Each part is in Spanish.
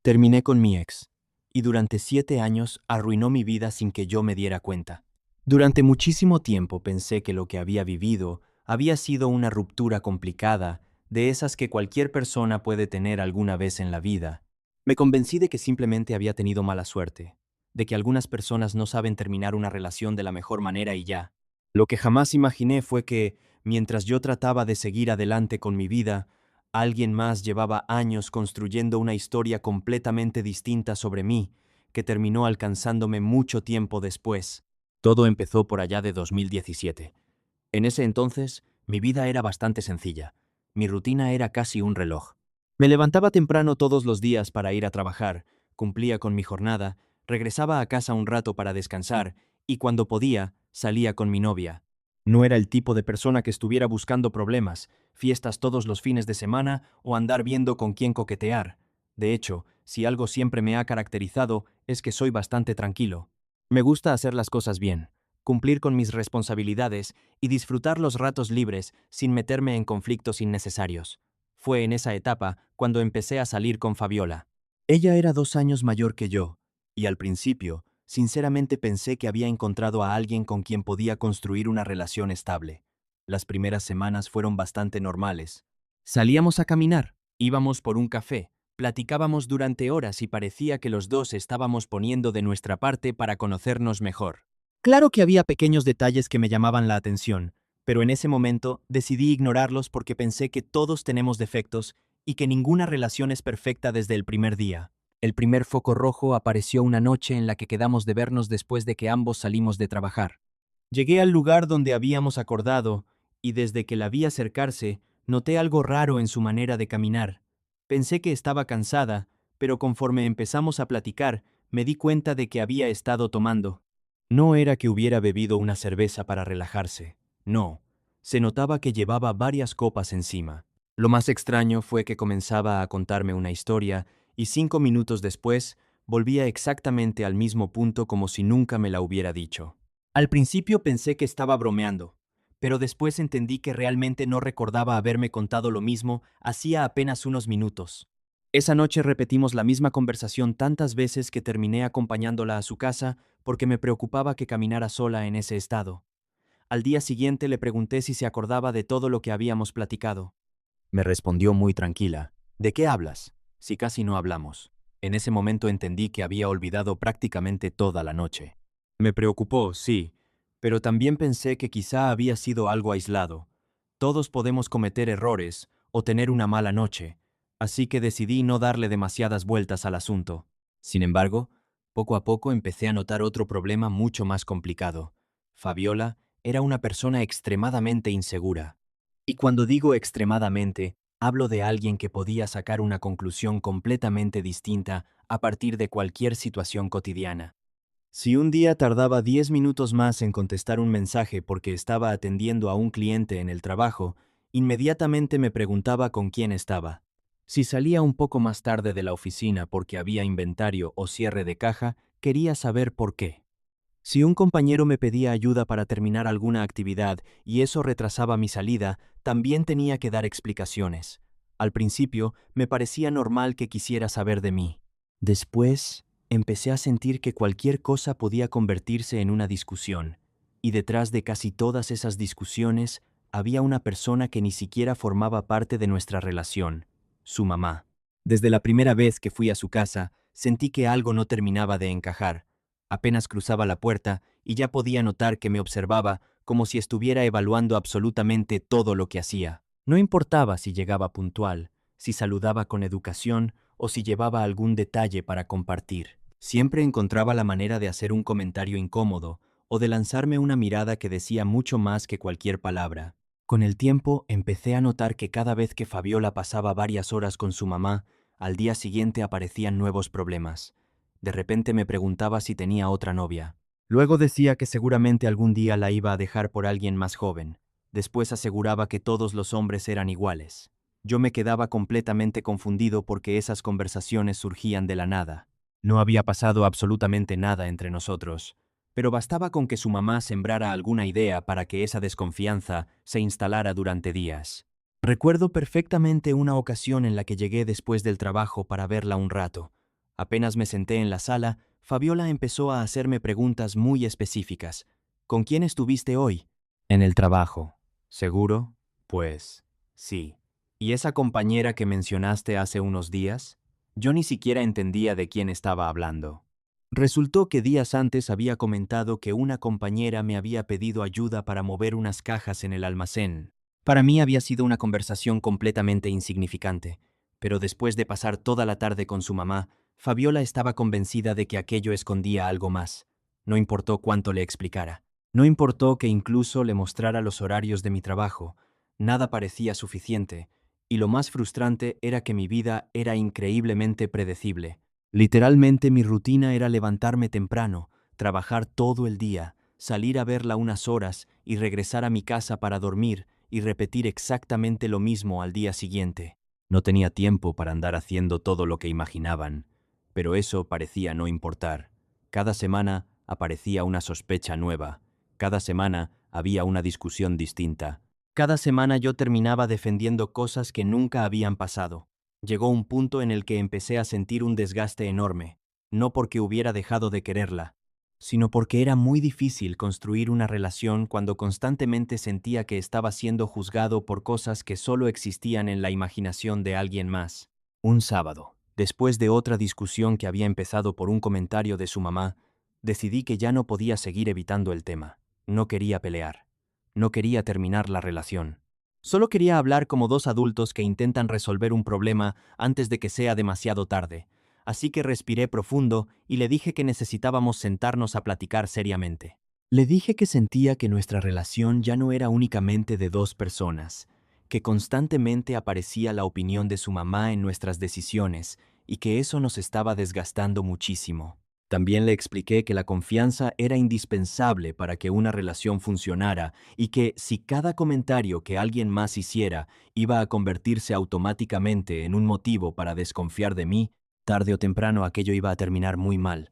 Terminé con mi ex, y durante 7 años arruinó mi vida sin que yo me diera cuenta. Durante muchísimo tiempo pensé que lo que había vivido había sido una ruptura complicada, de esas que cualquier persona puede tener alguna vez en la vida. Me convencí de que simplemente había tenido mala suerte, de que algunas personas no saben terminar una relación de la mejor manera y ya. Lo que jamás imaginé fue que, mientras yo trataba de seguir adelante con mi vida, alguien más llevaba años construyendo una historia completamente distinta sobre mí, que terminó alcanzándome mucho tiempo después. Todo empezó por allá de 2017. En ese entonces, mi vida era bastante sencilla. Mi rutina era casi un reloj. Me levantaba temprano todos los días para ir a trabajar, cumplía con mi jornada, regresaba a casa un rato para descansar y cuando podía, salía con mi novia. No era el tipo de persona que estuviera buscando problemas, fiestas todos los fines de semana o andar viendo con quién coquetear. De hecho, si algo siempre me ha caracterizado es que soy bastante tranquilo. Me gusta hacer las cosas bien, cumplir con mis responsabilidades y disfrutar los ratos libres sin meterme en conflictos innecesarios. Fue en esa etapa cuando empecé a salir con Fabiola. Ella era 2 años mayor que yo, y al principio, sinceramente pensé que había encontrado a alguien con quien podía construir una relación estable. Las primeras semanas fueron bastante normales. Salíamos a caminar, íbamos por un café, platicábamos durante horas y parecía que los dos estábamos poniendo de nuestra parte para conocernos mejor. Claro que había pequeños detalles que me llamaban la atención, pero en ese momento decidí ignorarlos porque pensé que todos tenemos defectos y que ninguna relación es perfecta desde el primer día. El primer foco rojo apareció una noche en la que quedamos de vernos después de que ambos salimos de trabajar. Llegué al lugar donde habíamos acordado y desde que la vi acercarse, noté algo raro en su manera de caminar. Pensé que estaba cansada, pero conforme empezamos a platicar, me di cuenta de que había estado tomando. No era que hubiera bebido una cerveza para relajarse, no. Se notaba que llevaba varias copas encima. Lo más extraño fue que comenzaba a contarme una historia y 5 minutos después volvía exactamente al mismo punto como si nunca me la hubiera dicho. Al principio pensé que estaba bromeando, pero después entendí que realmente no recordaba haberme contado lo mismo hacía apenas unos minutos. Esa noche repetimos la misma conversación tantas veces que terminé acompañándola a su casa porque me preocupaba que caminara sola en ese estado. Al día siguiente le pregunté si se acordaba de todo lo que habíamos platicado. Me respondió muy tranquila. ¿De qué hablas? Si casi no hablamos. En ese momento entendí que había olvidado prácticamente toda la noche. Me preocupó, sí, pero también pensé que quizá había sido algo aislado. Todos podemos cometer errores o tener una mala noche, así que decidí no darle demasiadas vueltas al asunto. Sin embargo, poco a poco empecé a notar otro problema mucho más complicado. Fabiola era una persona extremadamente insegura. Y cuando digo extremadamente, hablo de alguien que podía sacar una conclusión completamente distinta a partir de cualquier situación cotidiana. Si un día tardaba 10 minutos más en contestar un mensaje porque estaba atendiendo a un cliente en el trabajo, inmediatamente me preguntaba con quién estaba. Si salía un poco más tarde de la oficina porque había inventario o cierre de caja, quería saber por qué. Si un compañero me pedía ayuda para terminar alguna actividad y eso retrasaba mi salida, también tenía que dar explicaciones. Al principio, me parecía normal que quisiera saber de mí. Después, empecé a sentir que cualquier cosa podía convertirse en una discusión, y detrás de casi todas esas discusiones había una persona que ni siquiera formaba parte de nuestra relación, su mamá. Desde la primera vez que fui a su casa, sentí que algo no terminaba de encajar. Apenas cruzaba la puerta y ya podía notar que me observaba como si estuviera evaluando absolutamente todo lo que hacía. No importaba si llegaba puntual, si saludaba con educación o si llevaba algún detalle para compartir. Siempre encontraba la manera de hacer un comentario incómodo o de lanzarme una mirada que decía mucho más que cualquier palabra. Con el tiempo empecé a notar que cada vez que Fabiola pasaba varias horas con su mamá, al día siguiente aparecían nuevos problemas. De repente me preguntaba si tenía otra novia. Luego decía que seguramente algún día la iba a dejar por alguien más joven. Después aseguraba que todos los hombres eran iguales. Yo me quedaba completamente confundido porque esas conversaciones surgían de la nada. No había pasado absolutamente nada entre nosotros, pero bastaba con que su mamá sembrara alguna idea para que esa desconfianza se instalara durante días. Recuerdo perfectamente una ocasión en la que llegué después del trabajo para verla un rato. Apenas me senté en la sala, Fabiola empezó a hacerme preguntas muy específicas. ¿Con quién estuviste hoy? En el trabajo. ¿Seguro? Pues, sí. ¿Y esa compañera que mencionaste hace unos días? Yo ni siquiera entendía de quién estaba hablando. Resultó que días antes había comentado que una compañera me había pedido ayuda para mover unas cajas en el almacén. Para mí había sido una conversación completamente insignificante, pero después de pasar toda la tarde con su mamá, Fabiola estaba convencida de que aquello escondía algo más. No importó cuánto le explicara. No importó que incluso le mostrara los horarios de mi trabajo. Nada parecía suficiente, y lo más frustrante era que mi vida era increíblemente predecible. Literalmente mi rutina era levantarme temprano, trabajar todo el día, salir a verla unas horas y regresar a mi casa para dormir y repetir exactamente lo mismo al día siguiente. No tenía tiempo para andar haciendo todo lo que imaginaban, pero eso parecía no importar. Cada semana aparecía una sospecha nueva, cada semana había una discusión distinta. Cada semana yo terminaba defendiendo cosas que nunca habían pasado. Llegó un punto en el que empecé a sentir un desgaste enorme, no porque hubiera dejado de quererla, sino porque era muy difícil construir una relación cuando constantemente sentía que estaba siendo juzgado por cosas que solo existían en la imaginación de alguien más. Un sábado, después de otra discusión que había empezado por un comentario de su mamá, decidí que ya no podía seguir evitando el tema. No quería pelear. No quería terminar la relación. Solo quería hablar como dos adultos que intentan resolver un problema antes de que sea demasiado tarde. Así que respiré profundo y le dije que necesitábamos sentarnos a platicar seriamente. Le dije que sentía que nuestra relación ya no era únicamente de dos personas, que constantemente aparecía la opinión de su mamá en nuestras decisiones y que eso nos estaba desgastando muchísimo. También le expliqué que la confianza era indispensable para que una relación funcionara y que si cada comentario que alguien más hiciera iba a convertirse automáticamente en un motivo para desconfiar de mí, tarde o temprano aquello iba a terminar muy mal.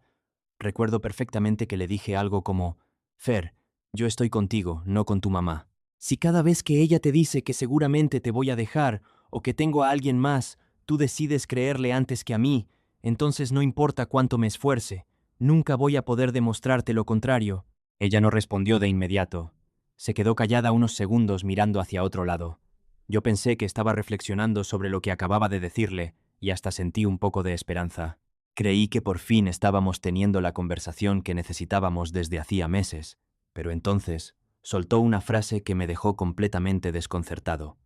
Recuerdo perfectamente que le dije algo como, Fer, yo estoy contigo, no con tu mamá. Si cada vez que ella te dice que seguramente te voy a dejar o que tengo a alguien más, tú decides creerle antes que a mí, entonces no importa cuánto me esfuerce, nunca voy a poder demostrarte lo contrario. Ella no respondió de inmediato. Se quedó callada unos segundos mirando hacia otro lado. Yo pensé que estaba reflexionando sobre lo que acababa de decirle y hasta sentí un poco de esperanza. Creí que por fin estábamos teniendo la conversación que necesitábamos desde hacía meses, pero entonces soltó una frase que me dejó completamente desconcertado.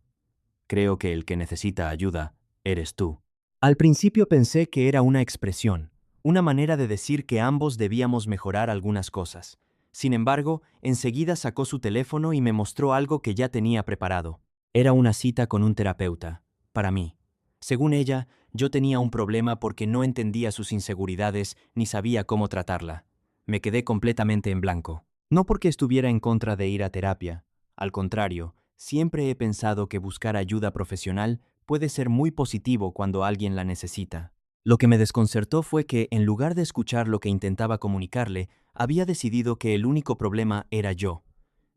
Creo que el que necesita ayuda eres tú. Al principio pensé que era una expresión, una manera de decir que ambos debíamos mejorar algunas cosas. Sin embargo, enseguida sacó su teléfono y me mostró algo que ya tenía preparado. Era una cita con un terapeuta, para mí. Según ella, yo tenía un problema porque no entendía sus inseguridades ni sabía cómo tratarla. Me quedé completamente en blanco. No porque estuviera en contra de ir a terapia. Al contrario, siempre he pensado que buscar ayuda profesional puede ser muy positivo cuando alguien la necesita. Lo que me desconcertó fue que, en lugar de escuchar lo que intentaba comunicarle, había decidido que el único problema era yo.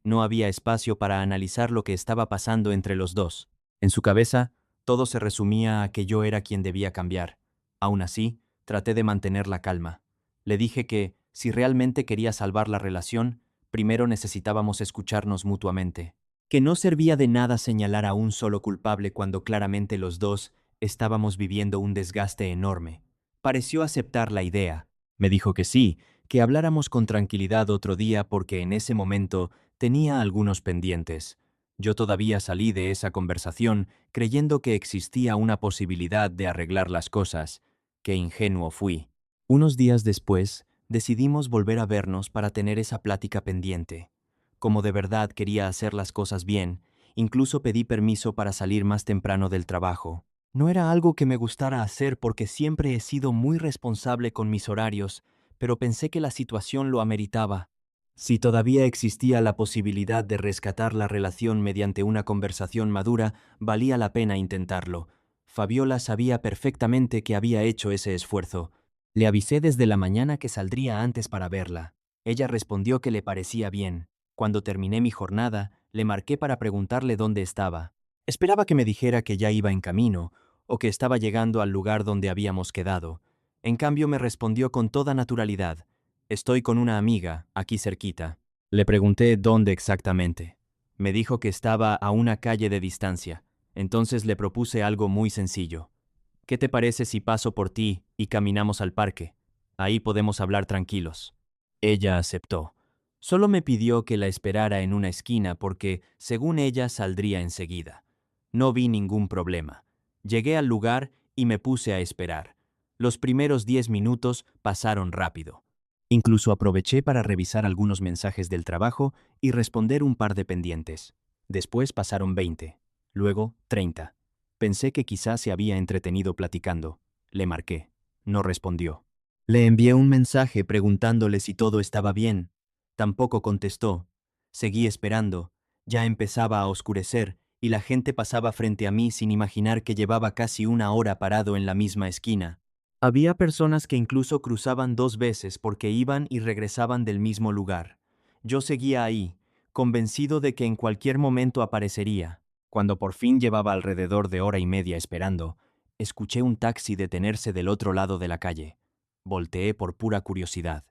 No había espacio para analizar lo que estaba pasando entre los dos. En su cabeza, todo se resumía a que yo era quien debía cambiar. Aún así, traté de mantener la calma. Le dije que, si realmente quería salvar la relación, primero necesitábamos escucharnos mutuamente. Que no servía de nada señalar a un solo culpable cuando claramente los dos estábamos viviendo un desgaste enorme. Pareció aceptar la idea. Me dijo que sí, que habláramos con tranquilidad otro día porque en ese momento tenía algunos pendientes. Yo todavía salí de esa conversación creyendo que existía una posibilidad de arreglar las cosas. Qué ingenuo fui. Unos días después, decidimos volver a vernos para tener esa plática pendiente. Como de verdad quería hacer las cosas bien, incluso pedí permiso para salir más temprano del trabajo. No era algo que me gustara hacer porque siempre he sido muy responsable con mis horarios, pero pensé que la situación lo ameritaba. Si todavía existía la posibilidad de rescatar la relación mediante una conversación madura, valía la pena intentarlo. Fabiola sabía perfectamente que había hecho ese esfuerzo. Le avisé desde la mañana que saldría antes para verla. Ella respondió que le parecía bien. Cuando terminé mi jornada, le marqué para preguntarle dónde estaba. Esperaba que me dijera que ya iba en camino, o que estaba llegando al lugar donde habíamos quedado. En cambio me respondió con toda naturalidad: «Estoy con una amiga, aquí cerquita». Le pregunté dónde exactamente. Me dijo que estaba a una calle de distancia. Entonces le propuse algo muy sencillo. «¿Qué te parece si paso por ti y caminamos al parque? Ahí podemos hablar tranquilos». Ella aceptó. Solo me pidió que la esperara en una esquina porque, según ella, saldría enseguida. No vi ningún problema. Llegué al lugar y me puse a esperar. Los primeros 10 minutos pasaron rápido. Incluso aproveché para revisar algunos mensajes del trabajo y responder un par de pendientes. Después pasaron 20, luego 30. Pensé que quizás se había entretenido platicando. Le marqué. No respondió. Le envié un mensaje preguntándole si todo estaba bien. Tampoco contestó. Seguí esperando. Ya empezaba a oscurecer y la gente pasaba frente a mí sin imaginar que llevaba casi una hora parado en la misma esquina. Había personas que incluso cruzaban 2 veces porque iban y regresaban del mismo lugar. Yo seguía ahí, convencido de que en cualquier momento aparecería. Cuando por fin llevaba alrededor de hora y media esperando, escuché un taxi detenerse del otro lado de la calle. Volteé por pura curiosidad,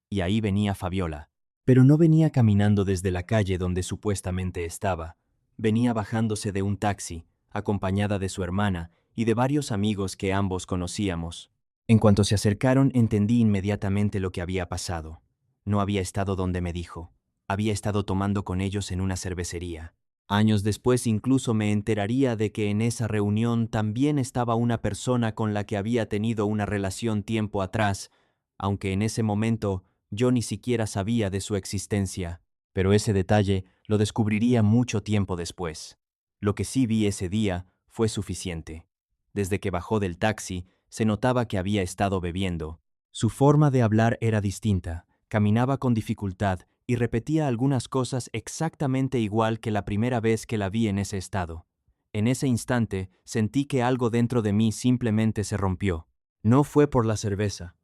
y ahí venía Fabiola. Pero no venía caminando desde la calle donde supuestamente estaba. Venía bajándose de un taxi, acompañada de su hermana y de varios amigos que ambos conocíamos. En cuanto se acercaron, entendí inmediatamente lo que había pasado. No había estado donde me dijo. Había estado tomando con ellos en una cervecería. Años después incluso me enteraría de que en esa reunión también estaba una persona con la que había tenido una relación tiempo atrás, aunque en ese momento yo ni siquiera sabía de su existencia. Pero ese detalle lo descubriría mucho tiempo después. Lo que sí vi ese día fue suficiente. Desde que bajó del taxi, se notaba que había estado bebiendo. Su forma de hablar era distinta, caminaba con dificultad y repetía algunas cosas exactamente igual que la primera vez que la vi en ese estado. En ese instante sentí que algo dentro de mí simplemente se rompió. No fue por la cerveza,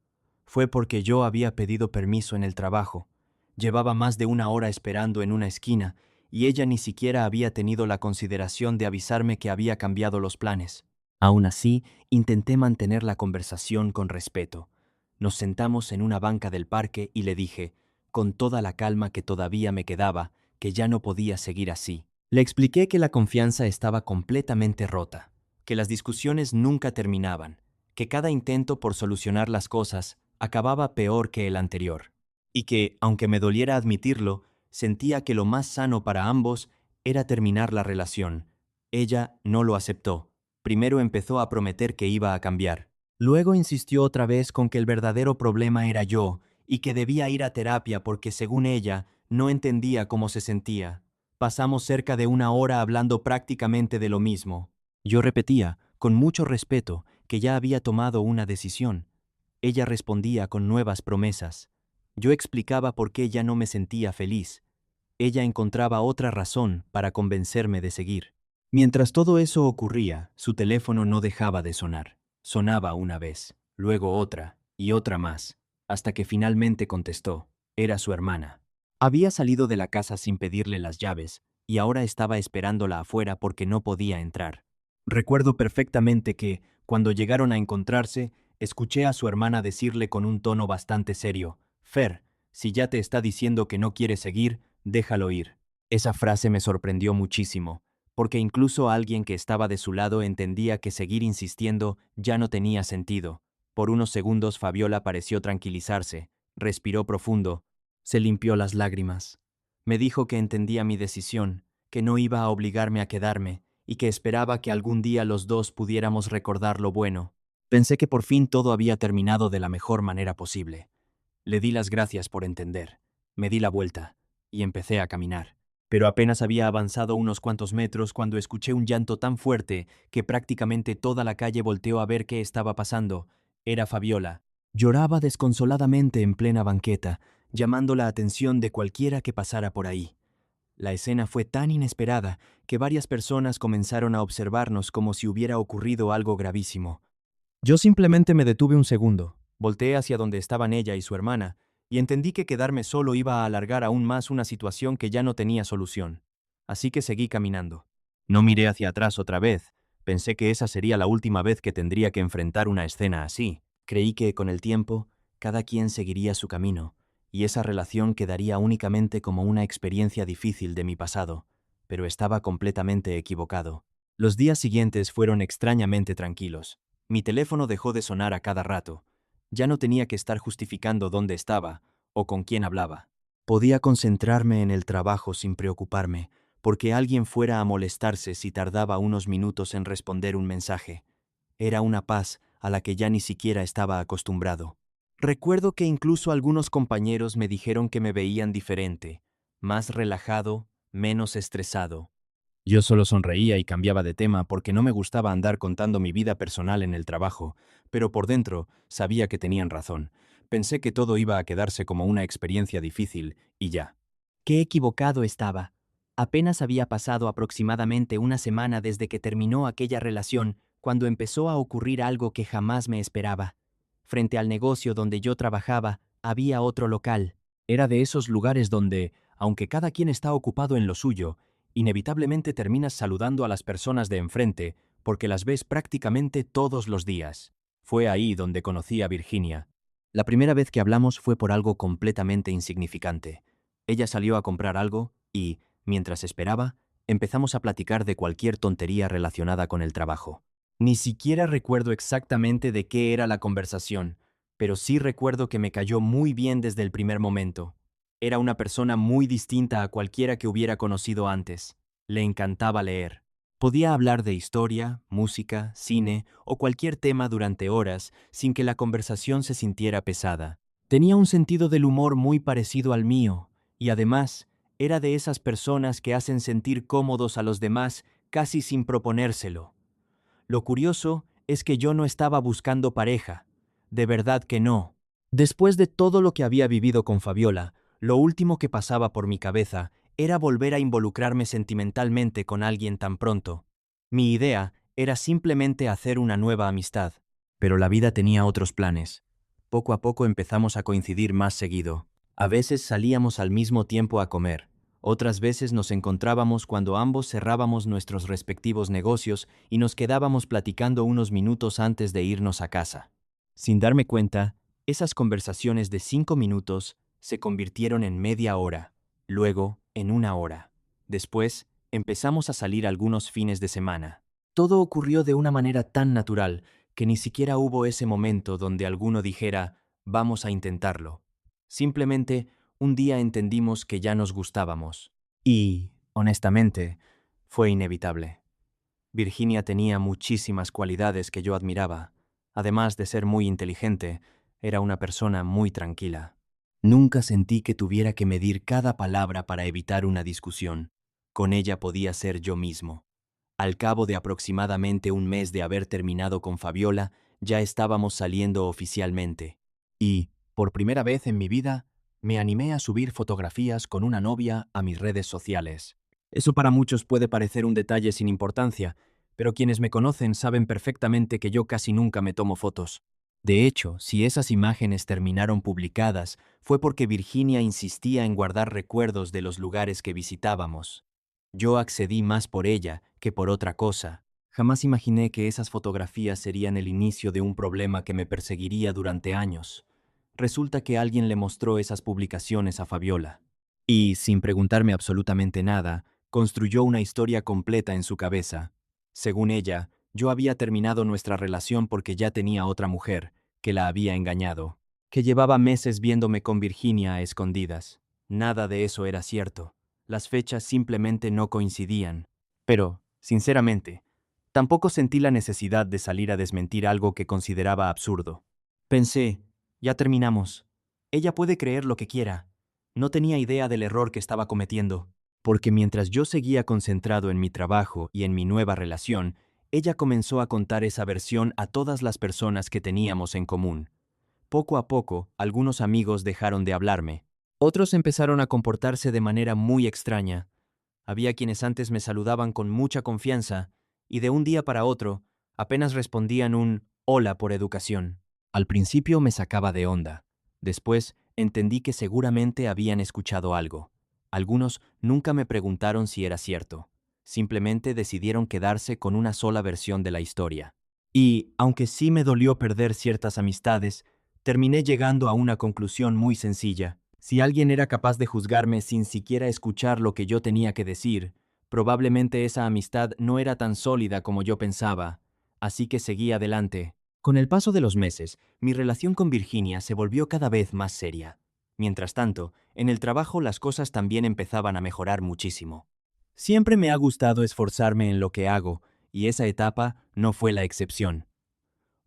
fue porque yo había pedido permiso en el trabajo. Llevaba más de una hora esperando en una esquina y ella ni siquiera había tenido la consideración de avisarme que había cambiado los planes. Aún así, intenté mantener la conversación con respeto. Nos sentamos en una banca del parque y le dije, con toda la calma que todavía me quedaba, que ya no podía seguir así. Le expliqué que la confianza estaba completamente rota, que las discusiones nunca terminaban, que cada intento por solucionar las cosas acababa peor que el anterior, y que, aunque me doliera admitirlo, sentía que lo más sano para ambos era terminar la relación. Ella no lo aceptó. Primero empezó a prometer que iba a cambiar. Luego insistió otra vez con que el verdadero problema era yo y que debía ir a terapia porque, según ella, no entendía cómo se sentía. Pasamos cerca de una hora hablando prácticamente de lo mismo. Yo repetía, con mucho respeto, que ya había tomado una decisión. Ella respondía con nuevas promesas. Yo explicaba por qué ya no me sentía feliz. Ella encontraba otra razón para convencerme de seguir. Mientras todo eso ocurría, su teléfono no dejaba de sonar. Sonaba una vez, luego otra y otra más, hasta que finalmente contestó. Era su hermana. Había salido de la casa sin pedirle las llaves y ahora estaba esperándola afuera porque no podía entrar. Recuerdo perfectamente que, cuando llegaron a encontrarse, escuché a su hermana decirle con un tono bastante serio: «Fer, si ya te está diciendo que no quiere seguir, déjalo ir». Esa frase me sorprendió muchísimo, porque incluso alguien que estaba de su lado entendía que seguir insistiendo ya no tenía sentido. Por unos segundos Fabiola pareció tranquilizarse, respiró profundo, se limpió las lágrimas. Me dijo que entendía mi decisión, que no iba a obligarme a quedarme y que esperaba que algún día los dos pudiéramos recordar lo bueno. Pensé que por fin todo había terminado de la mejor manera posible. Le di las gracias por entender, me di la vuelta y empecé a caminar. Pero apenas había avanzado unos cuantos metros cuando escuché un llanto tan fuerte que prácticamente toda la calle volteó a ver qué estaba pasando. Era Fabiola. Lloraba desconsoladamente en plena banqueta, llamando la atención de cualquiera que pasara por ahí. La escena fue tan inesperada que varias personas comenzaron a observarnos como si hubiera ocurrido algo gravísimo. Yo simplemente me detuve un segundo, volteé hacia donde estaban ella y su hermana, y entendí que quedarme solo iba a alargar aún más una situación que ya no tenía solución. Así que seguí caminando. No miré hacia atrás otra vez, pensé que esa sería la última vez que tendría que enfrentar una escena así. Creí que, con el tiempo, cada quien seguiría su camino, y esa relación quedaría únicamente como una experiencia difícil de mi pasado, pero estaba completamente equivocado. Los días siguientes fueron extrañamente tranquilos. Mi teléfono dejó de sonar a cada rato. Ya no tenía que estar justificando dónde estaba o con quién hablaba. Podía concentrarme en el trabajo sin preocuparme, porque alguien fuera a molestarse si tardaba unos minutos en responder un mensaje. Era una paz a la que ya ni siquiera estaba acostumbrado. Recuerdo que incluso algunos compañeros me dijeron que me veían diferente, más relajado, menos estresado. Yo solo sonreía y cambiaba de tema porque no me gustaba andar contando mi vida personal en el trabajo, pero por dentro sabía que tenían razón. Pensé que todo iba a quedarse como una experiencia difícil y ya. Qué equivocado estaba. Apenas había pasado aproximadamente una semana desde que terminó aquella relación, cuando empezó a ocurrir algo que jamás me esperaba. Frente al negocio donde yo trabajaba, había otro local. Era de esos lugares donde, aunque cada quien está ocupado en lo suyo, inevitablemente terminas saludando a las personas de enfrente porque las ves prácticamente todos los días. Fue ahí donde conocí a Virginia. La primera vez que hablamos fue por algo completamente insignificante. Ella salió a comprar algo y, mientras esperaba, empezamos a platicar de cualquier tontería relacionada con el trabajo. Ni siquiera recuerdo exactamente de qué era la conversación, pero sí recuerdo que me cayó muy bien desde el primer momento. Era una persona muy distinta a cualquiera que hubiera conocido antes. Le encantaba leer. Podía hablar de historia, música, cine o cualquier tema durante horas sin que la conversación se sintiera pesada. Tenía un sentido del humor muy parecido al mío, y además, era de esas personas que hacen sentir cómodos a los demás casi sin proponérselo. Lo curioso es que yo no estaba buscando pareja. De verdad que no. Después de todo lo que había vivido con Fabiola, lo último que pasaba por mi cabeza era volver a involucrarme sentimentalmente con alguien tan pronto. Mi idea era simplemente hacer una nueva amistad. Pero la vida tenía otros planes. Poco a poco empezamos a coincidir más seguido. A veces salíamos al mismo tiempo a comer. Otras veces nos encontrábamos cuando ambos cerrábamos nuestros respectivos negocios y nos quedábamos platicando unos minutos antes de irnos a casa. Sin darme cuenta, esas conversaciones de 5 minutos se convirtieron en media hora, luego en una hora. Después, empezamos a salir algunos fines de semana. Todo ocurrió de una manera tan natural que ni siquiera hubo ese momento donde alguno dijera, vamos a intentarlo. Simplemente, un día entendimos que ya nos gustábamos. Y, honestamente, fue inevitable. Virginia tenía muchísimas cualidades que yo admiraba. Además de ser muy inteligente, era una persona muy tranquila. Nunca sentí que tuviera que medir cada palabra para evitar una discusión. Con ella podía ser yo mismo. Al cabo de aproximadamente un mes de haber terminado con Fabiola, ya estábamos saliendo oficialmente. Y, por primera vez en mi vida, me animé a subir fotografías con una novia a mis redes sociales. Eso para muchos puede parecer un detalle sin importancia, pero quienes me conocen saben perfectamente que yo casi nunca me tomo fotos. De hecho, si esas imágenes terminaron publicadas, fue porque Virginia insistía en guardar recuerdos de los lugares que visitábamos. Yo accedí más por ella que por otra cosa. Jamás imaginé que esas fotografías serían el inicio de un problema que me perseguiría durante años. Resulta que alguien le mostró esas publicaciones a Fabiola. Y, sin preguntarme absolutamente nada, construyó una historia completa en su cabeza. Según ella, yo había terminado nuestra relación porque ya tenía otra mujer, que la había engañado, que llevaba meses viéndome con Virginia a escondidas. Nada de eso era cierto. Las fechas simplemente no coincidían. Pero, sinceramente, tampoco sentí la necesidad de salir a desmentir algo que consideraba absurdo. Pensé, ya terminamos. Ella puede creer lo que quiera. No tenía idea del error que estaba cometiendo, porque mientras yo seguía concentrado en mi trabajo y en mi nueva relación, ella comenzó a contar esa versión a todas las personas que teníamos en común. Poco a poco, algunos amigos dejaron de hablarme. Otros empezaron a comportarse de manera muy extraña. Había quienes antes me saludaban con mucha confianza y de un día para otro apenas respondían un hola por educación. Al principio me sacaba de onda. Después entendí que seguramente habían escuchado algo. Algunos nunca me preguntaron si era cierto. Simplemente decidieron quedarse con una sola versión de la historia. Y, aunque sí me dolió perder ciertas amistades, terminé llegando a una conclusión muy sencilla. Si alguien era capaz de juzgarme sin siquiera escuchar lo que yo tenía que decir, probablemente esa amistad no era tan sólida como yo pensaba, así que seguí adelante. Con el paso de los meses, mi relación con Virginia se volvió cada vez más seria. Mientras tanto, en el trabajo las cosas también empezaban a mejorar muchísimo. Siempre me ha gustado esforzarme en lo que hago, y esa etapa no fue la excepción.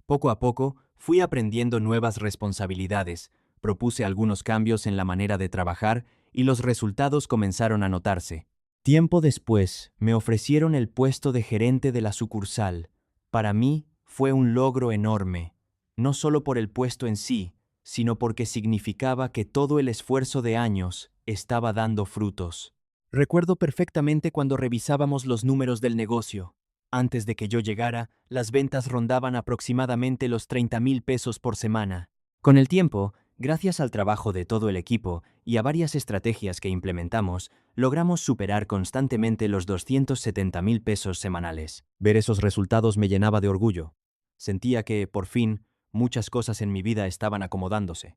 Poco a poco, fui aprendiendo nuevas responsabilidades, propuse algunos cambios en la manera de trabajar y los resultados comenzaron a notarse. Tiempo después, me ofrecieron el puesto de gerente de la sucursal. Para mí, fue un logro enorme, no solo por el puesto en sí, sino porque significaba que todo el esfuerzo de años estaba dando frutos. Recuerdo perfectamente cuando revisábamos los números del negocio. Antes de que yo llegara, las ventas rondaban aproximadamente los 30,000 pesos por semana. Con el tiempo, gracias al trabajo de todo el equipo y a varias estrategias que implementamos, logramos superar constantemente los 270,000 pesos semanales. Ver esos resultados me llenaba de orgullo. Sentía que, por fin, muchas cosas en mi vida estaban acomodándose.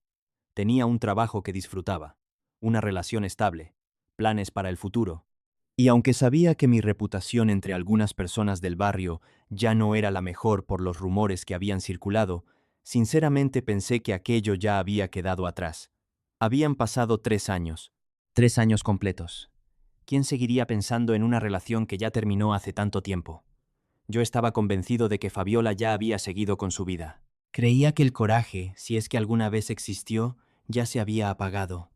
Tenía un trabajo que disfrutaba, una relación estable, planes para el futuro. Y aunque sabía que mi reputación entre algunas personas del barrio ya no era la mejor por los rumores que habían circulado, sinceramente pensé que aquello ya había quedado atrás. Habían pasado 3 años. 3 años completos. ¿Quién seguiría pensando en una relación que ya terminó hace tanto tiempo? Yo estaba convencido de que Fabiola ya había seguido con su vida. Creía que el coraje, si es que alguna vez existió, ya se había apagado.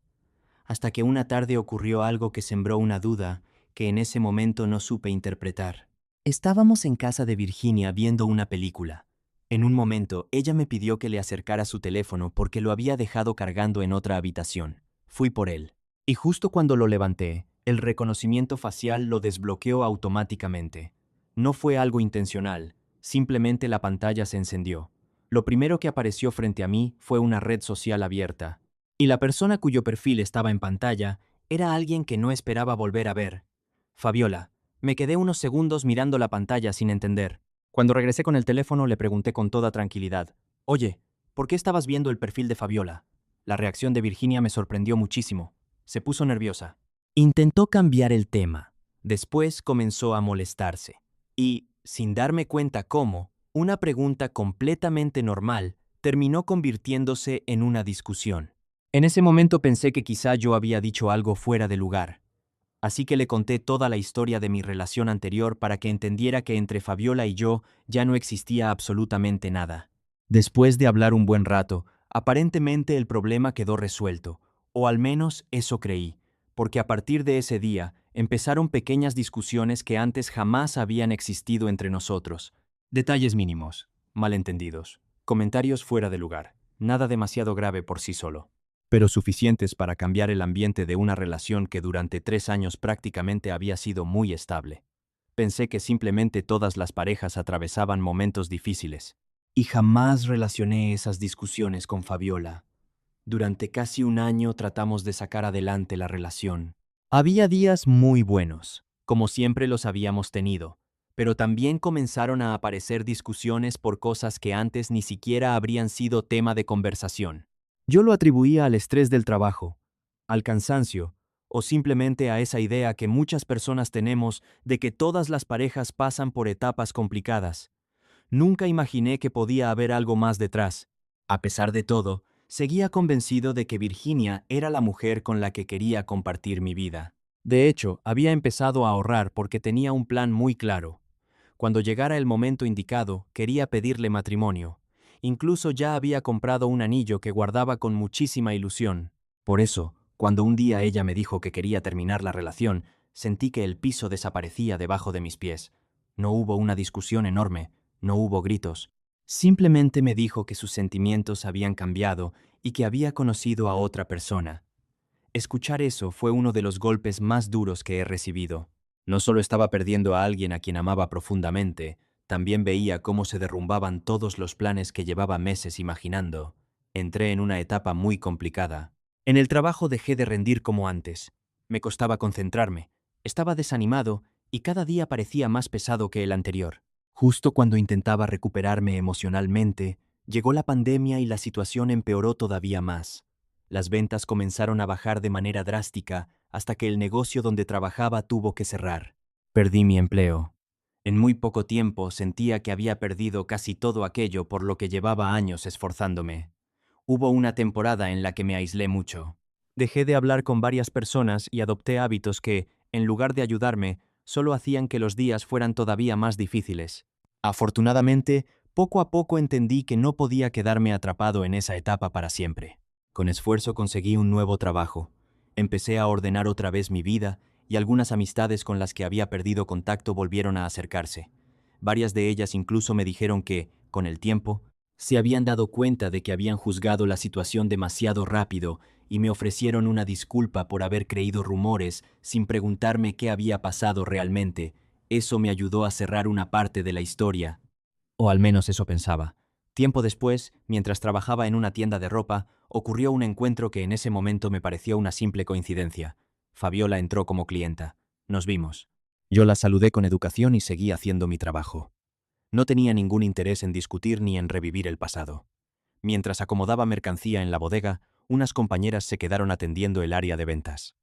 Hasta que una tarde ocurrió algo que sembró una duda que en ese momento no supe interpretar. Estábamos en casa de Virginia viendo una película. En un momento, ella me pidió que le acercara su teléfono porque lo había dejado cargando en otra habitación. Fui por él. Y justo cuando lo levanté, el reconocimiento facial lo desbloqueó automáticamente. No fue algo intencional, simplemente la pantalla se encendió. Lo primero que apareció frente a mí fue una red social abierta. Y la persona cuyo perfil estaba en pantalla era alguien que no esperaba volver a ver. Fabiola. Me quedé unos segundos mirando la pantalla sin entender. Cuando regresé con el teléfono le pregunté con toda tranquilidad: «Oye, ¿por qué estabas viendo el perfil de Fabiola?». La reacción de Virginia me sorprendió muchísimo. Se puso nerviosa. Intentó cambiar el tema. Después comenzó a molestarse. Y, sin darme cuenta cómo, una pregunta completamente normal terminó convirtiéndose en una discusión. En ese momento pensé que quizá yo había dicho algo fuera de lugar. Así que le conté toda la historia de mi relación anterior para que entendiera que entre Fabiola y yo ya no existía absolutamente nada. Después de hablar un buen rato, aparentemente el problema quedó resuelto, o al menos eso creí, porque a partir de ese día empezaron pequeñas discusiones que antes jamás habían existido entre nosotros. Detalles mínimos, malentendidos, comentarios fuera de lugar, nada demasiado grave por sí solo, pero suficientes para cambiar el ambiente de una relación que durante 3 años prácticamente había sido muy estable. Pensé que simplemente todas las parejas atravesaban momentos difíciles, y jamás relacioné esas discusiones con Fabiola. Durante casi un año tratamos de sacar adelante la relación. Había días muy buenos, como siempre los habíamos tenido, pero también comenzaron a aparecer discusiones por cosas que antes ni siquiera habrían sido tema de conversación. Yo lo atribuía al estrés del trabajo, al cansancio, o simplemente a esa idea que muchas personas tenemos de que todas las parejas pasan por etapas complicadas. Nunca imaginé que podía haber algo más detrás. A pesar de todo, seguía convencido de que Virginia era la mujer con la que quería compartir mi vida. De hecho, había empezado a ahorrar porque tenía un plan muy claro. Cuando llegara el momento indicado, quería pedirle matrimonio. Incluso ya había comprado un anillo que guardaba con muchísima ilusión. Por eso, cuando un día ella me dijo que quería terminar la relación, sentí que el piso desaparecía debajo de mis pies. No hubo una discusión enorme, no hubo gritos. Simplemente me dijo que sus sentimientos habían cambiado y que había conocido a otra persona. Escuchar eso fue uno de los golpes más duros que he recibido. No solo estaba perdiendo a alguien a quien amaba profundamente, también veía cómo se derrumbaban todos los planes que llevaba meses imaginando. Entré en una etapa muy complicada. En el trabajo dejé de rendir como antes. Me costaba concentrarme, estaba desanimado y cada día parecía más pesado que el anterior. Justo cuando intentaba recuperarme emocionalmente, llegó la pandemia y la situación empeoró todavía más. Las ventas comenzaron a bajar de manera drástica hasta que el negocio donde trabajaba tuvo que cerrar. Perdí mi empleo. En muy poco tiempo sentía que había perdido casi todo aquello por lo que llevaba años esforzándome. Hubo una temporada en la que me aislé mucho. Dejé de hablar con varias personas y adopté hábitos que, en lugar de ayudarme, solo hacían que los días fueran todavía más difíciles. Afortunadamente, poco a poco entendí que no podía quedarme atrapado en esa etapa para siempre. Con esfuerzo conseguí un nuevo trabajo. Empecé a ordenar otra vez mi vida y algunas amistades con las que había perdido contacto volvieron a acercarse. Varias de ellas incluso me dijeron que, con el tiempo, se habían dado cuenta de que habían juzgado la situación demasiado rápido y me ofrecieron una disculpa por haber creído rumores sin preguntarme qué había pasado realmente. Eso me ayudó a cerrar una parte de la historia. O al menos eso pensaba. Tiempo después, mientras trabajaba en una tienda de ropa, ocurrió un encuentro que en ese momento me pareció una simple coincidencia. Fabiola entró como clienta. Nos vimos. Yo la saludé con educación y seguí haciendo mi trabajo. No tenía ningún interés en discutir ni en revivir el pasado. Mientras acomodaba mercancía en la bodega, unas compañeras se quedaron atendiendo el área de ventas.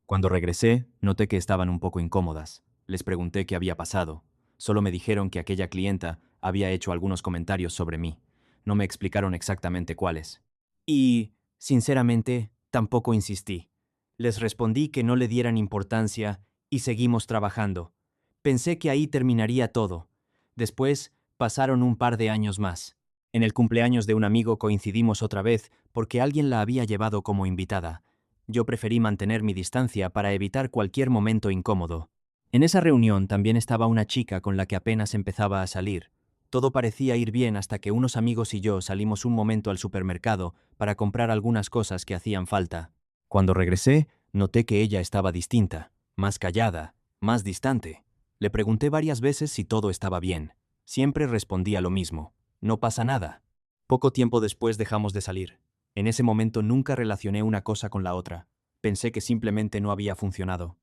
Cuando regresé, noté que estaban un poco incómodas. Les pregunté qué había pasado. Solo me dijeron que aquella clienta había hecho algunos comentarios sobre mí. No me explicaron exactamente cuáles. Y, sinceramente, tampoco insistí. Les respondí que no le dieran importancia y seguimos trabajando. Pensé que ahí terminaría todo. Después, pasaron un par de años más. En el cumpleaños de un amigo coincidimos otra vez porque alguien la había llevado como invitada. Yo preferí mantener mi distancia para evitar cualquier momento incómodo. En esa reunión también estaba una chica con la que apenas empezaba a salir. Todo parecía ir bien hasta que unos amigos y yo salimos un momento al supermercado para comprar algunas cosas que hacían falta. Cuando regresé, noté que ella estaba distinta, más callada, más distante. Le pregunté varias veces si todo estaba bien. Siempre respondía lo mismo: no pasa nada. Poco tiempo después dejamos de salir. En ese momento nunca relacioné una cosa con la otra. Pensé que simplemente no había funcionado.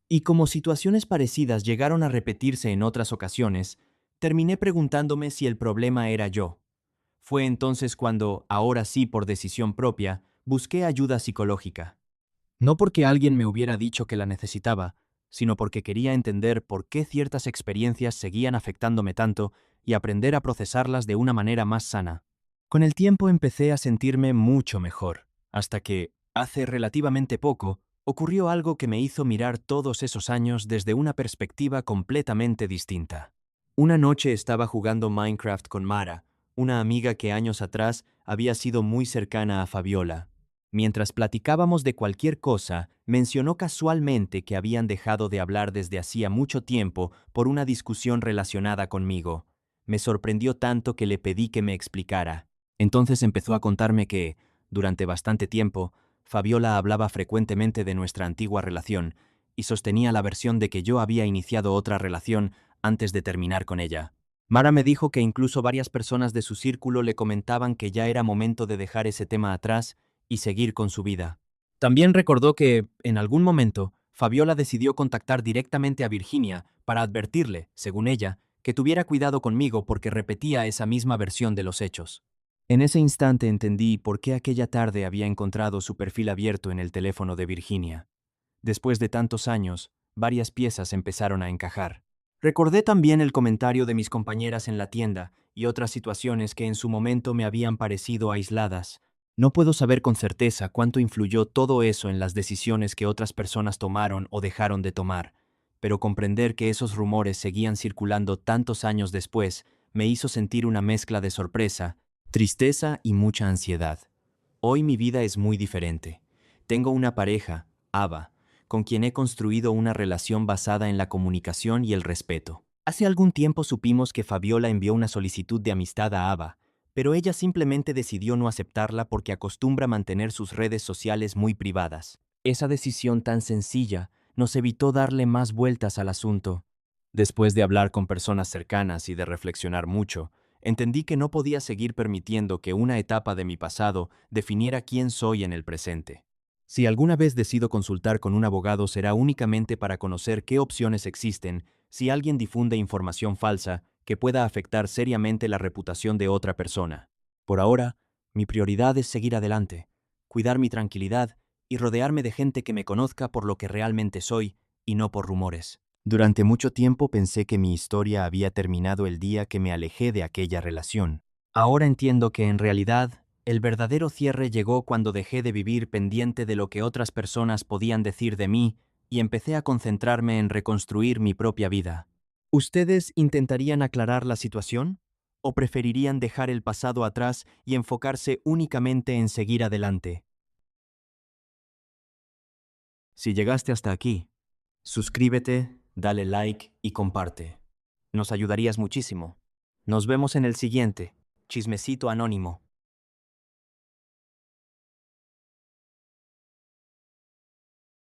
Y como situaciones parecidas llegaron a repetirse en otras ocasiones, terminé preguntándome si el problema era yo. Fue entonces cuando, ahora sí por decisión propia, busqué ayuda psicológica. No porque alguien me hubiera dicho que la necesitaba, sino porque quería entender por qué ciertas experiencias seguían afectándome tanto y aprender a procesarlas de una manera más sana. Con el tiempo empecé a sentirme mucho mejor, hasta que, hace relativamente poco, ocurrió algo que me hizo mirar todos esos años desde una perspectiva completamente distinta. Una noche estaba jugando Minecraft con Mara, una amiga que años atrás había sido muy cercana a Fabiola. Mientras platicábamos de cualquier cosa, mencionó casualmente que habían dejado de hablar desde hacía mucho tiempo por una discusión relacionada conmigo. Me sorprendió tanto que le pedí que me explicara. Entonces empezó a contarme que, durante bastante tiempo, Fabiola hablaba frecuentemente de nuestra antigua relación y sostenía la versión de que yo había iniciado otra relación antes de terminar con ella. Mara me dijo que incluso varias personas de su círculo le comentaban que ya era momento de dejar ese tema atrás y seguir con su vida. También recordó que, en algún momento, Fabiola decidió contactar directamente a Virginia para advertirle, según ella, que tuviera cuidado conmigo porque repetía esa misma versión de los hechos. En ese instante entendí por qué aquella tarde había encontrado su perfil abierto en el teléfono de Virginia. Después de tantos años, varias piezas empezaron a encajar. Recordé también el comentario de mis compañeras en la tienda y otras situaciones que en su momento me habían parecido aisladas. No puedo saber con certeza cuánto influyó todo eso en las decisiones que otras personas tomaron o dejaron de tomar, pero comprender que esos rumores seguían circulando tantos años después me hizo sentir una mezcla de sorpresa, tristeza y mucha ansiedad. Hoy mi vida es muy diferente. Tengo una pareja, Ava, con quien he construido una relación basada en la comunicación y el respeto. Hace algún tiempo supimos que Fabiola envió una solicitud de amistad a Ava, pero ella simplemente decidió no aceptarla porque acostumbra mantener sus redes sociales muy privadas. Esa decisión tan sencilla nos evitó darle más vueltas al asunto. Después de hablar con personas cercanas y de reflexionar mucho, entendí que no podía seguir permitiendo que una etapa de mi pasado definiera quién soy en el presente. Si alguna vez decido consultar con un abogado será únicamente para conocer qué opciones existen si alguien difunde información falsa que pueda afectar seriamente la reputación de otra persona. Por ahora, mi prioridad es seguir adelante, cuidar mi tranquilidad y rodearme de gente que me conozca por lo que realmente soy y no por rumores. Durante mucho tiempo pensé que mi historia había terminado el día que me alejé de aquella relación. Ahora entiendo que en realidad el verdadero cierre llegó cuando dejé de vivir pendiente de lo que otras personas podían decir de mí y empecé a concentrarme en reconstruir mi propia vida. ¿Ustedes intentarían aclarar la situación? ¿O preferirían dejar el pasado atrás y enfocarse únicamente en seguir adelante? Si llegaste hasta aquí, suscríbete, dale like y comparte. Nos ayudarías muchísimo. Nos vemos en el siguiente Chismecito Anónimo.